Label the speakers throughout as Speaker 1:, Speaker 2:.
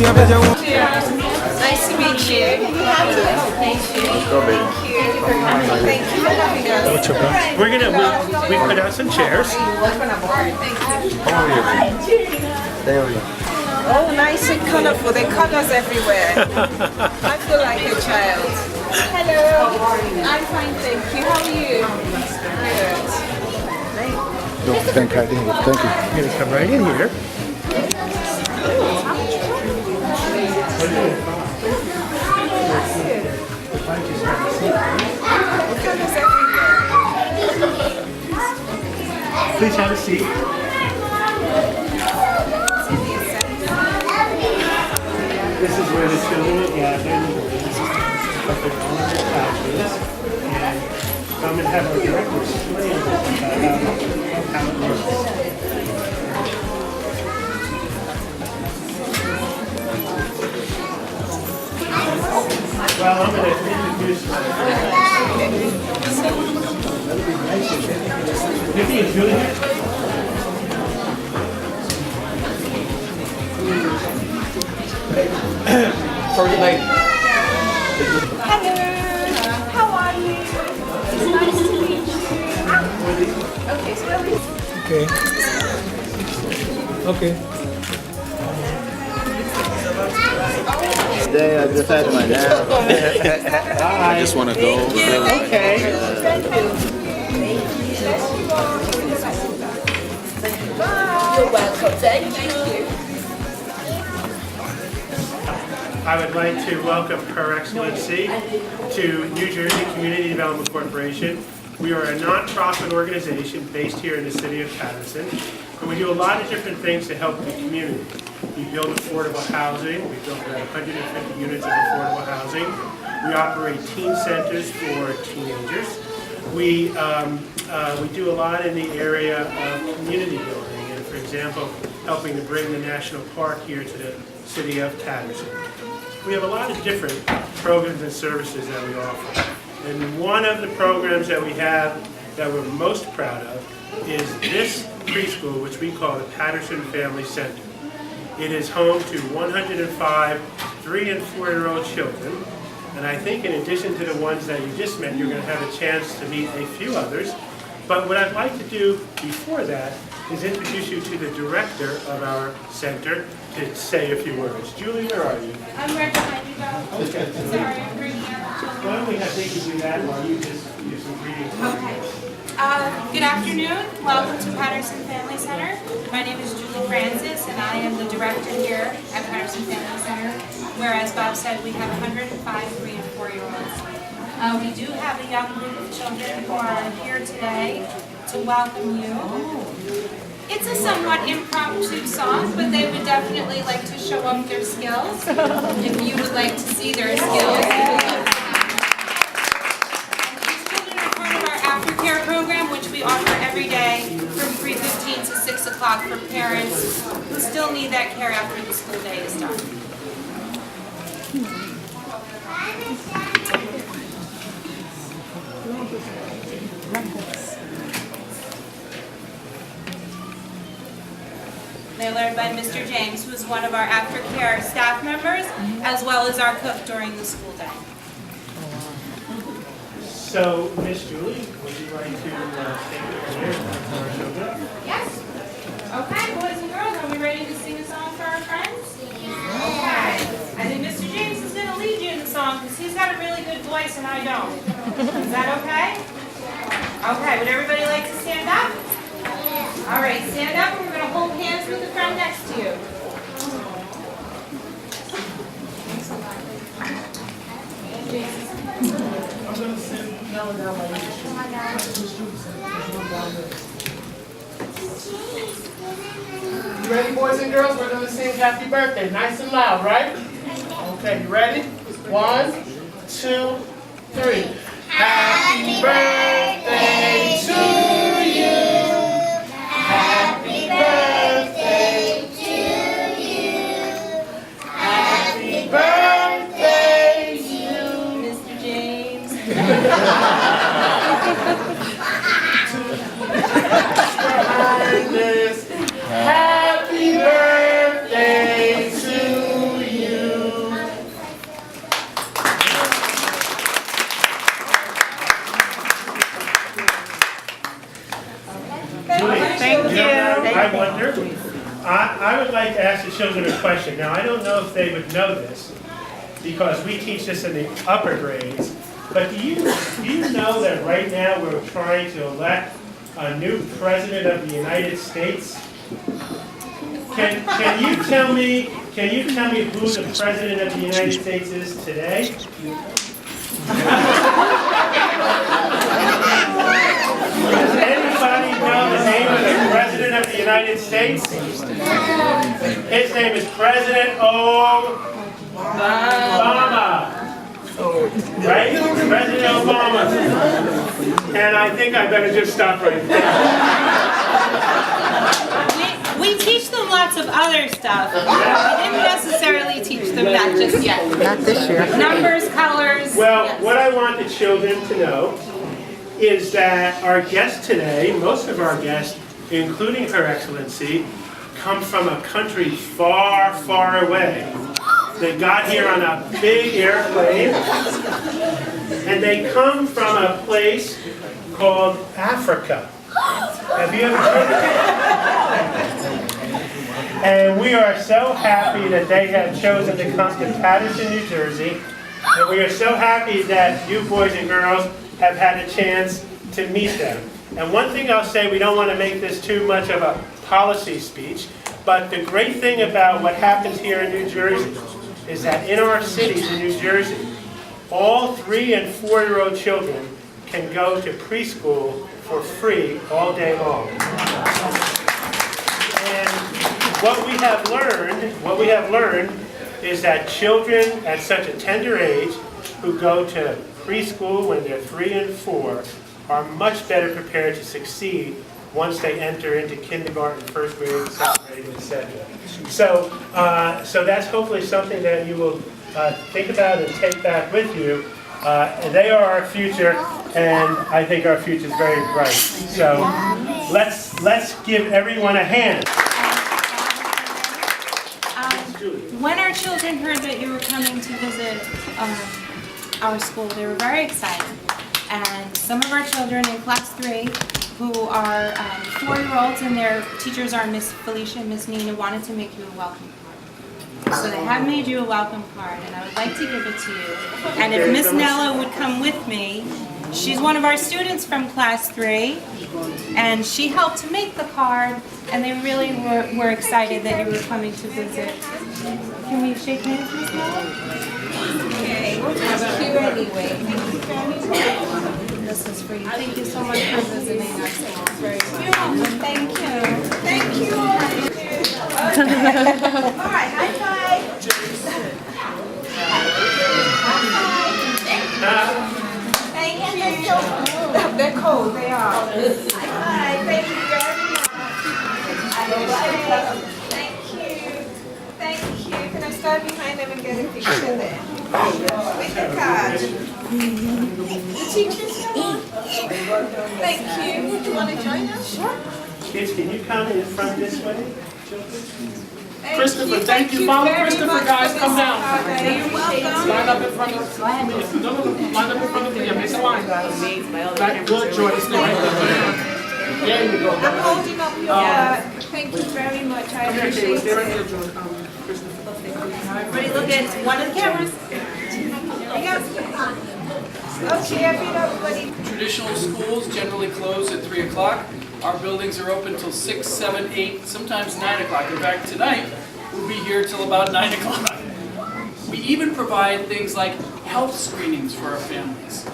Speaker 1: Nice to meet you. Thank you. Thank you for having us.
Speaker 2: We put out some chairs.
Speaker 1: Oh, nice and colorful. There are colors everywhere. I feel like a child. Hello. I'm fine, thank you. How are you? Good.
Speaker 3: Thank you.
Speaker 2: You're going to come right in here. Please have a seat. This is where the children will gather in the mornings, put their own classes, and come and have our directors explain about how it works. Well, I'm going to introduce Nikki and Julie here.
Speaker 3: First lady.
Speaker 1: Hello. How are you? It's nice to meet you. Okay, so
Speaker 3: Okay.
Speaker 4: Today I just had my dad. I just want to go over there.
Speaker 2: Okay.
Speaker 1: thank you. You're welcome. Thank you.
Speaker 2: I would like to welcome Her Excellency to New Jersey Community Development Corporation. We are a non-profit organization based here in the city of Paterson, and we do a lot of different things to help the community. We build affordable housing. We built about 150 units of affordable housing. We operate teen centers for teenagers. We do a lot in the area of community building, and for example, helping to bring the national park here to the city of Paterson. We have a lot of different programs and services that we offer. And one of the programs that we have that we're most proud of is this preschool, which we call the Paterson Family Center. It is home to 105 3- and 4-year-old children. And I think in addition to the ones that you just met, you're going to have a chance to meet a few others. But what I'd like to do before that is introduce you to the director of our center to say a few words. Julie, where are you?
Speaker 5: I'm right behind you, though.
Speaker 2: Okay.
Speaker 5: Sorry, I'm bringing up children.
Speaker 2: Why don't we have Nikki do that while you just give some greetings?
Speaker 5: Okay. Good afternoon. Welcome to Paterson Family Center. My name is Julie Francis, and I am the director here at Paterson Family Center, where, as Bob said, we have 105 3- and 4-year-olds. We do have a young group of children who are here today to welcome you. It's a somewhat impromptu song, but they would definitely like to show off their skills. If you would like to see their skills. These children are part of our aftercare program, which we offer every day from 3:15 to 6 o'clock for parents who still need that care after the school day is done. They're led by Mr. James, who is one of our aftercare staff members, as well as our cook during the school day.
Speaker 2: So, Miss Julie, would you like to take it here for our children?
Speaker 5: Yes? Okay, boys and girls, are we ready to sing a song for our friends? Okay. I think Mr. James is going to lead you in the song because he's got a really good voice and I don't. Is that okay? Okay, would everybody like to stand up? All right, stand up and we're going to hold hands with the friend next to you.
Speaker 2: I'm going to send Mel down by you ready, boys and girls? We're going to sing happy birthday, nice and loud, right? Okay, you ready? 1, 2, 3. Happy birthday to you. Happy birthday to you. Happy birthday to you,
Speaker 5: Mr. James.
Speaker 2: Happy birthday to you. I would like to ask the children a question. Now, I don't know if they would know this, because we teach this in the upper grades, but do you know that right now we're trying to elect a new president of the United States? Can you tell me who the president of the United States is today? Does anybody know the name of the president of the United States? His name is President Obama. Right? President Obama. And I think I better just stop right there.
Speaker 5: We teach them lots of other stuff. We didn't necessarily teach them that just yet.
Speaker 6: Not this year.
Speaker 5: Numbers, colors.
Speaker 2: Well,
Speaker 5: yes.
Speaker 2: what I want the children to know is that our guests today, most of our guests, including Her Excellency, come from a country far, far away. They got here on a big airplane, and they come from a place called Africa. Have you ever heard of it? And we are so happy that they have chosen to come to Paterson, New Jersey, and we are so happy that you boys and girls have had a chance to meet them. And one thing I'll say, we don't want to make this too much of a policy speech, but the great thing about what happens here in New Jersey is that in our cities in New Jersey, all 3- and 4-year-old children can go to preschool for free all day long. And what we have learned is that children at such a tender age who go to preschool when they're 3 and 4 are much better prepared to succeed once they enter into kindergarten, 1st grade, 2nd grade, etc. So that's hopefully something that you will think about and take back with you. And they are our future, and I think our future is very bright. So let's give everyone a hand.
Speaker 5: When our children heard that you were coming to visit our school, they were very excited. And some of our children in class 3, who are 4-year-olds, and their teachers are Miss Felicia and Miss Nina, wanted to make you a welcome card. So they have made you a welcome card, and I would like to give it to you. And if Miss Nella would come with me, she's one of our students from class 3, and she helped to make the card, and they really were excited that you were coming to visit. Can we shake hands, Miss Nella?
Speaker 1: Okay, thank you anyway.
Speaker 5: This is for you. Thank you so much for visiting our school. Very
Speaker 1: Thank you. Thank you. All right, high five. Thank you. They're cold, they are. High five. Thank you very much. Thank you. Thank you. Can I stand behind them and get a picture there? With the card. The teachers come on. Thank you. Do you want to join us? Sure.
Speaker 2: Kids, can you come in front this way?
Speaker 7: Christopher, thank you. Follow Christopher, guys. Come down.
Speaker 1: You're welcome.
Speaker 7: Line up in front of me. No. Line up in front of me. Make a line. Back. Good, Jordan. Stay right there. There you go.
Speaker 1: I'm holding up your thank you very much. I appreciate
Speaker 7: Stay right
Speaker 1: it.
Speaker 7: there, Jordan. Christopher.
Speaker 5: Everybody look at one of the cameras.
Speaker 1: Okay, everybody.
Speaker 8: Traditional schools generally close at 3 o'clock. Our buildings are open till 6, 7, 8, sometimes 9 o'clock. In fact, tonight we'll be here till about 9 o'clock. We even provide things like health screenings for our families.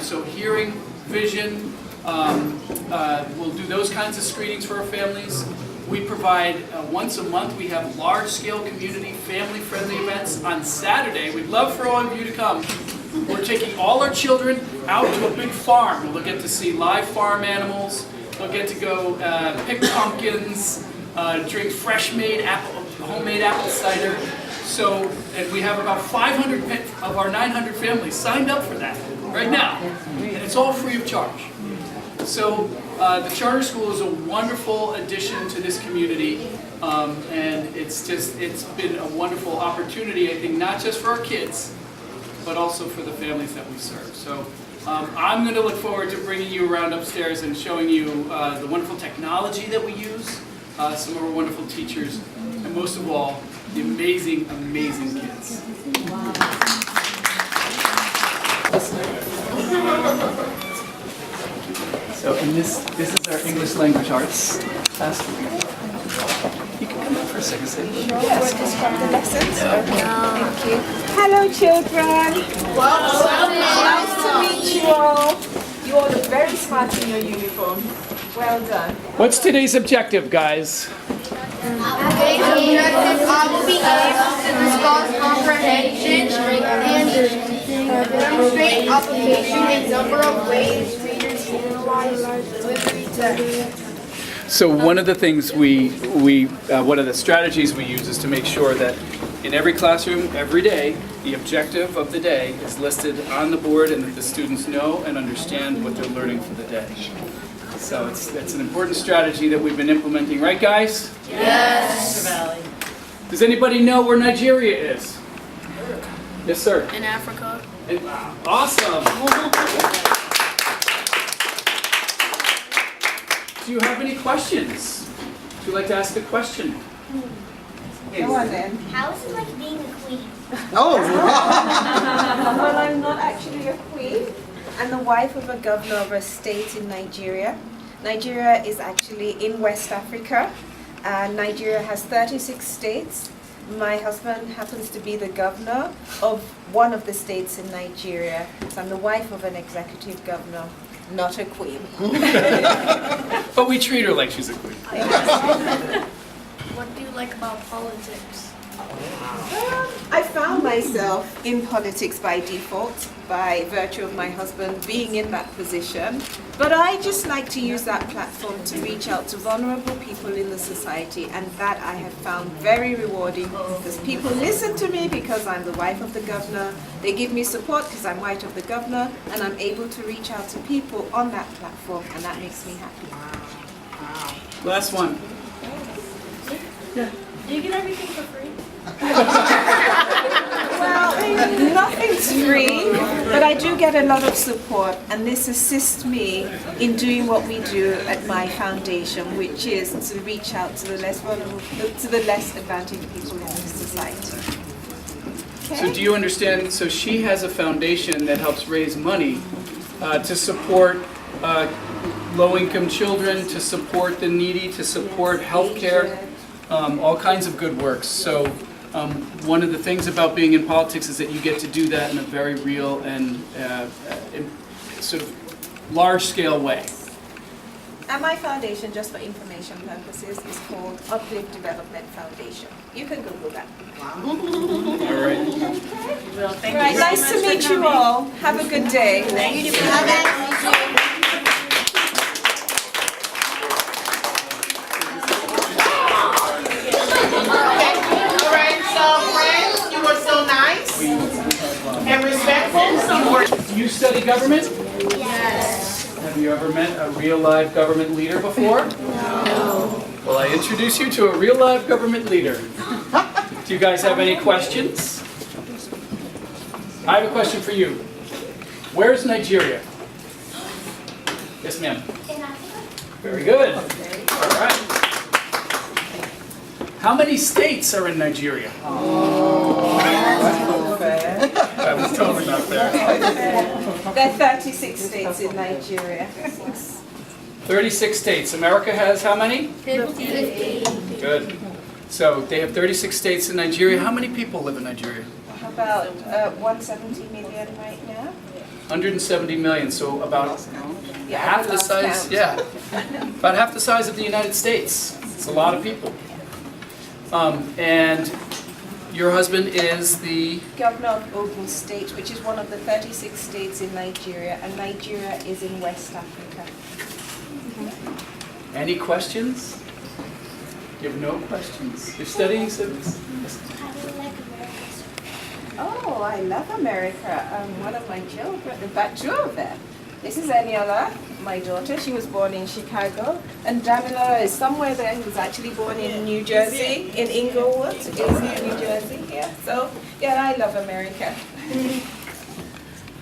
Speaker 8: So hearing, vision, we'll do those kinds of screenings for our families. We provide, once a month, we have large-scale community, family-friendly events on Saturday. We'd love for all of you to come. We're taking all our children out to a big farm. They'll get to see live farm animals. They'll get to go pick pumpkins, drink fresh-made homemade apple cider. So, and we have about 500 of our 900 families signed up for that right now. And it's all free of charge. So the charter school is a wonderful addition to this community, and it's been a wonderful opportunity, I think, not just for our kids, but also for the families that we serve. So I'm going to look forward to bringing you around upstairs and showing you the wonderful technology that we use, some of our wonderful teachers, and most of all, the amazing, amazing kids. So, and this is our English language arts class. You can come up for a second, say hello.
Speaker 1: Yes, just from the lessons. Thank you. Hello, children. Nice to meet you all. You all look very smart in your uniform. Well done.
Speaker 8: What's today's objective, guys?
Speaker 6: Today's objective will be able to discuss comprehension and demonstrate application in a number of ways readers utilize delivery text.
Speaker 8: So one of the things one of the strategies we use is to make sure that in every classroom, every day, the objective of the day is listed on the board and that the students know and understand what they're learning for the day. So it's an important strategy that we've been implementing, right guys?
Speaker 6: Yes.
Speaker 8: Does anybody know where Nigeria is? Yes, sir.
Speaker 6: In Africa.
Speaker 8: Awesome. Do you have any questions? Would you like to ask a question?
Speaker 1: Go on then.
Speaker 6: How is it like being a queen?
Speaker 1: Well, I'm not actually a queen. I'm the wife of a governor of a state in Nigeria. Nigeria is actually in West Africa. Nigeria has 36 states. My husband happens to be the governor of one of the states in Nigeria. So I'm the wife of an executive governor, not a queen.
Speaker 8: But we treat her like she's a queen.
Speaker 6: What do you like about politics?
Speaker 1: I found myself in politics by default, by virtue of my husband being in that position. But I just like to use that platform to reach out to vulnerable people in the society, and that I have found very rewarding because people listen to me because I'm the wife of the governor. They give me support because I'm wife of the governor, and I'm able to reach out to people on that platform, and that makes me happy.
Speaker 8: Last one.
Speaker 6: Do you get everything for free?
Speaker 1: Well, nothing's free, but I do get a lot of support, and this assists me in doing what we do at my foundation, which is to reach out to the less vulnerable, to the less advantaged people in society.
Speaker 8: So do you understand, so she has a foundation that helps raise money to support low-income children, to support the needy, to support healthcare, all kinds of good works. So one of the things about being in politics is that you get to do that in a very real and sort of large-scale way.
Speaker 1: And my foundation, just for information purposes, is called Uplift Development Foundation. You can Google that.
Speaker 8: All right.
Speaker 1: Right, nice to meet you all. Have a good day.
Speaker 6: Thank you.
Speaker 7: And respectful.
Speaker 8: Do you study government?
Speaker 6: Yes.
Speaker 8: Have you ever met a real live government leader before?
Speaker 6: No.
Speaker 8: Well, I introduce you to a real live government leader. Do you guys have any questions? I have a question for you. Where's Nigeria? Yes, ma'am. Very good. All right. How many states are in Nigeria? That was totally not fair.
Speaker 1: There are 36 states in Nigeria.
Speaker 8: 36 states. America has how many?
Speaker 6: 50.
Speaker 8: Good. So they have 36 states in Nigeria. How many people live in Nigeria?
Speaker 1: About 170 million right now.
Speaker 8: 170 million. So about
Speaker 1: Yeah,
Speaker 8: half
Speaker 1: I
Speaker 8: the
Speaker 1: lost
Speaker 8: size.
Speaker 1: count.
Speaker 8: Yeah, about half the size of the United States. It's a lot of people. And your husband is the
Speaker 1: Governor of Ogun State, which is one of the 36 states in Nigeria, and Nigeria is in West Africa.
Speaker 8: Any questions? You have no questions. You're studying civics?
Speaker 1: Oh, I love America. One of my children, in fact, two of them. This is Eniola, my daughter. She was born in Chicago. And Damila is somewhere there. He was actually born in New Jersey, in Inglewood, is New Jersey. Yeah. So, yeah, I love America.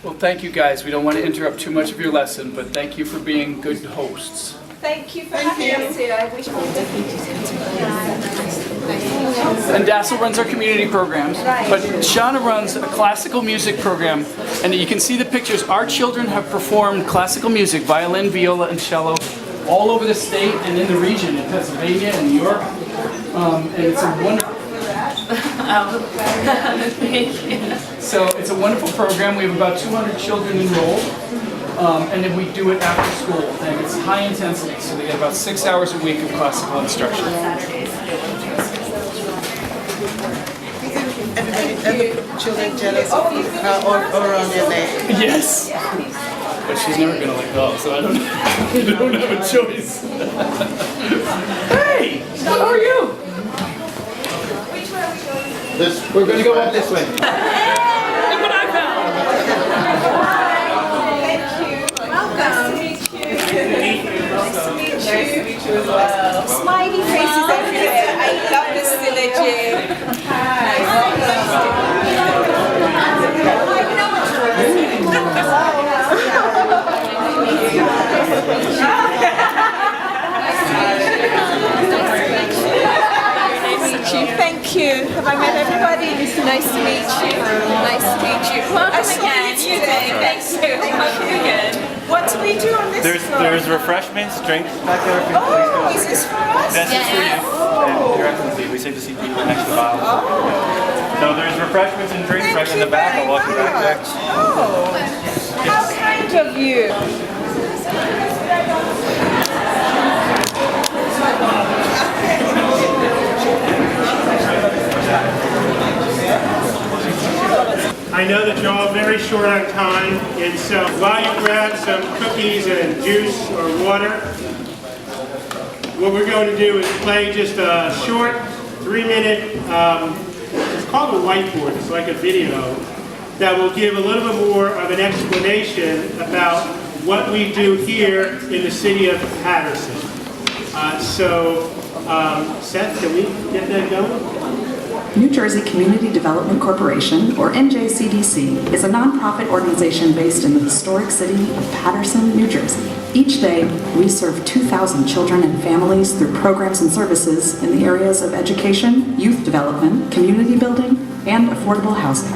Speaker 8: Well, thank you guys. We don't want to interrupt too much of your lesson, but thank you for being good hosts.
Speaker 1: Thank you for having us here. I wish we could.
Speaker 8: And Dassel runs our community programs, but Shauna runs a classical music program, and you can see the pictures. Our children have performed classical music, violin, viola, and cello, all over the state and in the region, in Pennsylvania and New York, and it's a wonderful. So it's a wonderful program. We have about 200 children enrolled, and then we do it after school, and it's high intensity, so they get about 6 hours a week of classical instruction.
Speaker 9: Every children jealous or on their leg.
Speaker 8: Yes. But she's never gonna let go, so I don't have a choice. Hey, how are you?
Speaker 3: We're going to go up this way.
Speaker 8: Look what I found.
Speaker 1: Thank you. Welcome. Nice to meet you. Nice to meet you. Nice to meet you as well. Smiley faces everywhere. I love this synergy. Thank you. Have I met everybody? Nice to meet you. Nice to meet you. Welcome again. Thank you. Welcome again. What do we do on this floor?
Speaker 10: There's refreshments, drinks back there.
Speaker 1: Oh, is this for us?
Speaker 10: This is for you. And Your Excellency, we save the seat people next to the aisle. So there's refreshments and drinks right in the back. I'll walk you back there.
Speaker 1: Oh, how kind of you.
Speaker 2: I know that you're all very short on time, and so while you grab some cookies and juice or water, what we're going to do is play just a short 3-minute, it's called a whiteboard, it's like a video, that will give a little bit more of an explanation about what we do here in the city of Paterson. Seth, can we get that going?
Speaker 11: New Jersey Community Development Corporation, or NJCDC, is a nonprofit organization based in the historic city of Paterson, New Jersey. Each day, we serve 2,000 children and families through programs and services in the areas of education, youth development, community building, and affordable housing.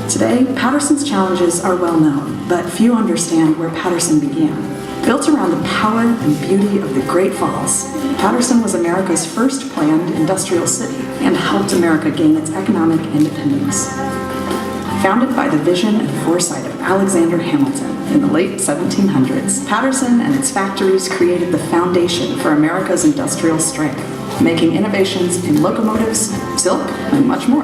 Speaker 11: Today, Paterson's challenges are well known, but few understand where Paterson began. Built around the power and beauty of the Great Falls, Paterson was America's first planned industrial city and helped America gain its economic independence. Founded by the vision and foresight of Alexander Hamilton in the late 1700s, Paterson and its factories created the foundation for America's industrial strength, making innovations in locomotives, silk, and much more.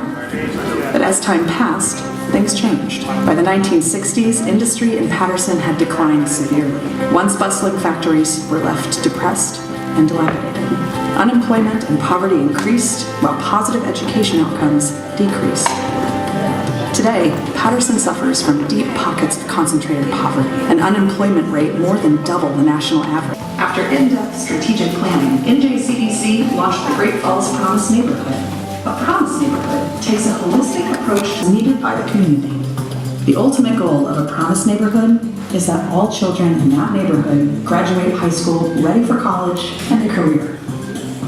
Speaker 11: But as time passed, things changed. By the 1960s, industry in Paterson had declined severely. Once bustling factories were left depressed and dilapidated. Unemployment and poverty increased, while positive education outcomes decreased. Today, Paterson suffers from deep pockets of concentrated poverty, an unemployment rate more than double the national average. After in-depth strategic planning, NJCDC launched the Great Falls Promise Neighborhood. A Promise Neighborhood takes a holistic approach needed by the community. The ultimate goal of a Promise Neighborhood is that all children in that neighborhood graduate high school ready for college and a career.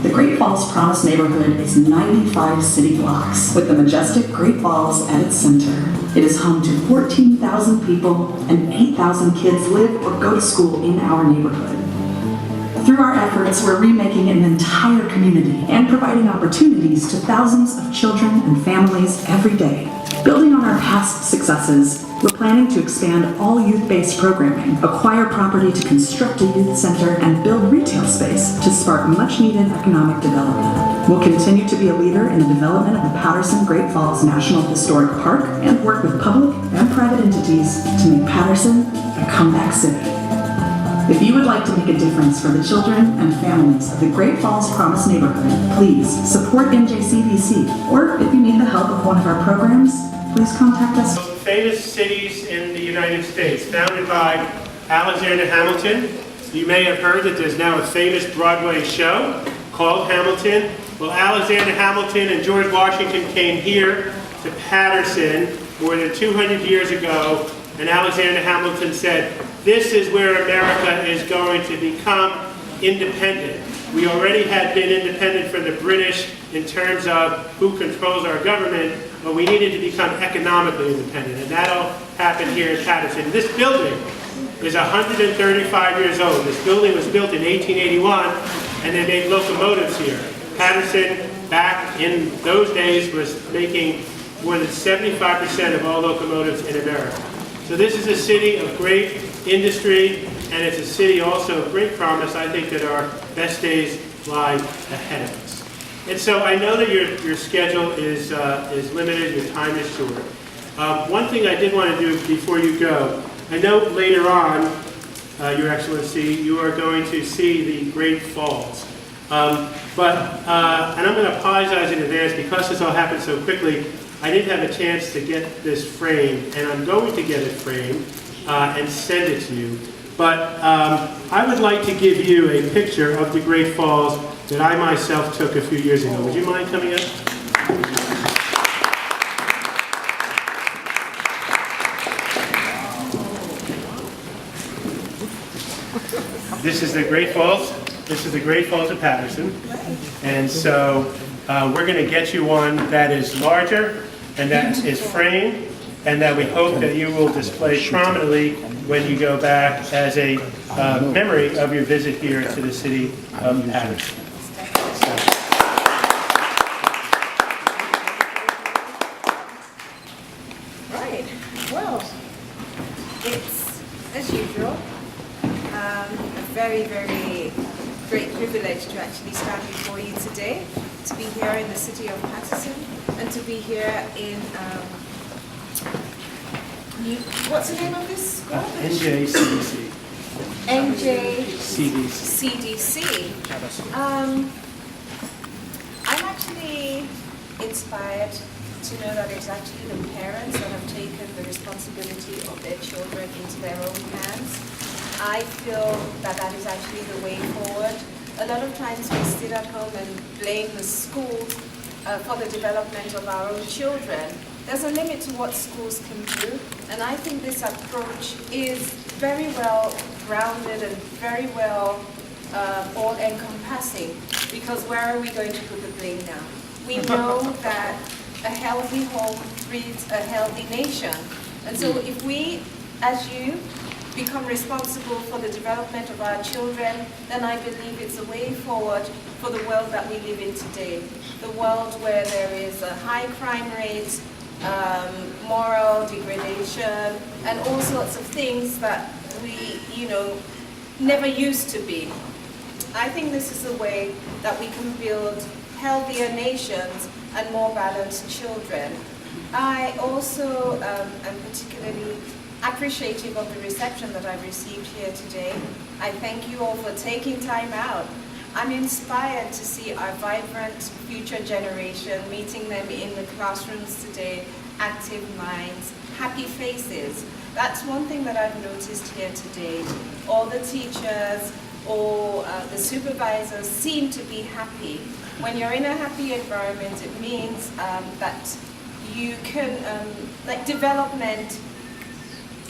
Speaker 11: The Great Falls Promise Neighborhood is 95 city blocks with the majestic Great Falls at its center. It is home to 14,000 people and 8,000 kids live or go to school in our neighborhood. Through our efforts, we're remaking an entire community and providing opportunities to thousands of children and families every day. Building on our past successes, we're planning to expand all youth-based programming, acquire property to construct a youth center, and build retail space to spark much-needed economic development. We'll continue to be a leader in the development of the Paterson Great Falls National Historic Park and work with public and private entities to make Paterson a comeback city. If you would like to make a difference for the children and families of the Great Falls Promise Neighborhood, please support NJCDC, or if you need the help of one of our programs, please contact us.
Speaker 2: Famous cities in the United States, founded by Alexander Hamilton. You may have heard that there's now a famous Broadway show called Hamilton. Well, Alexander Hamilton and George Washington came here to Paterson more than 200 years ago, and Alexander Hamilton said, "This is where America is going to become independent." We already had been independent from the British in terms of who controls our government, but we needed to become economically independent, and that all happened here in Paterson. This building is 135 years old. This building was built in 1881, and they made locomotives here. Paterson, back in those days, was making more than 75% of all locomotives in America. So this is a city of great industry, and it's a city also of great promise. I think that our best days lie ahead of us. And so I know that your schedule is limited, your time is short. One thing I did want to do before you go, I know later on, Your Excellency, you are going to see the Great Falls. And I'm going to apologize in advance because this all happened so quickly. I didn't have a chance to get this framed, and I'm going to get it framed and send it to you. But I would like to give you a picture of the Great Falls that I myself took a few years ago. Would you mind coming up? This is the Great Falls. This is the Great Falls of Paterson. And so we're going to get you one that is larger and that is framed, and that we hope that you will display prominently when you go back as a memory of your visit here to the city of Paterson.
Speaker 1: Right. Well, it's, as usual, a very, very great privilege to actually stand before you today, to be here in the city of Paterson, and to be here in, what's the name of this school?
Speaker 2: NJCDC.
Speaker 1: NJCDC. I'm actually inspired to know that it's actually the parents that have taken the responsibility of their children into their own hands. I feel that that is actually the way forward. A lot of times we sit at home and blame the school for the development of our own children. There's a limit to what schools can do, and I think this approach is very well grounded and very well all-encompassing, because where are we going to put the blame now? We know that a healthy home breeds a healthy nation, and so if we, as you, become responsible for the development of our children, then I believe it's a way forward for the world that we live in today. The world where there is a high crime rate, moral degradation, and all sorts of things that we, never used to be. I think this is a way that we can build healthier nations and more balanced children. I also am particularly appreciative of the reception that I've received here today. I thank you all for taking time out. I'm inspired to see our vibrant future generation, meeting them in the classrooms today, active minds, happy faces. That's one thing that I've noticed here today. All the teachers, all the supervisors seem to be happy. When you're in a happy environment, it means that you can, development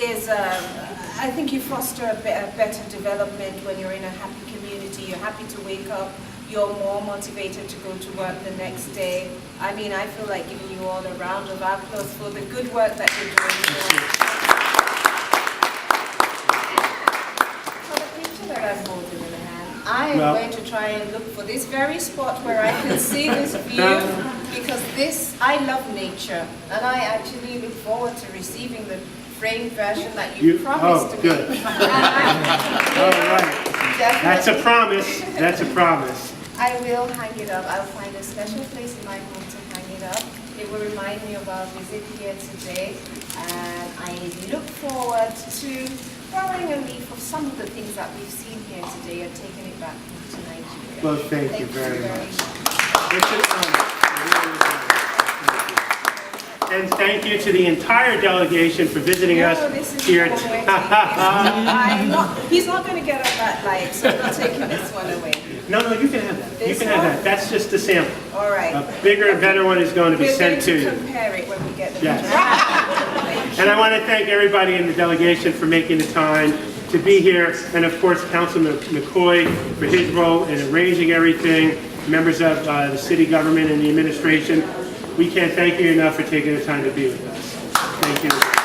Speaker 1: is, I think you foster a better development when you're in a happy community. You're happy to wake up, you're more motivated to go to work the next day. I mean, I feel like giving you all a round of applause for the good work that you're doing. For the picture that I'm holding in the hand, I am going to try and look for this very spot where I can see this view, because I love nature, and I actually look forward to receiving the framed version that you promised to me.
Speaker 2: Good. All right. That's a promise. That's a promise.
Speaker 1: I will hang it up. I'll find a special place in my home to hang it up. It will remind me of our visit here today, and I look forward to borrowing a leaf of some of the things that we've seen here today and taking it back to Nigeria.
Speaker 2: Well, thank you very much. And thank you to the entire delegation for visiting us here.
Speaker 1: He's not going to get up that light, so I'm taking this one away.
Speaker 2: No, you can have that. You can have that. That's just the sample.
Speaker 1: All right.
Speaker 2: A bigger and better one is going to be sent to you.
Speaker 1: We're going to compare it when we get the
Speaker 2: Yes. And I want to thank everybody in the delegation for making the time to be here, and of course Councilman McCoy for his role in arranging everything. members of the city government and the administration. We can't thank you enough for taking the time to be with us. Thank you.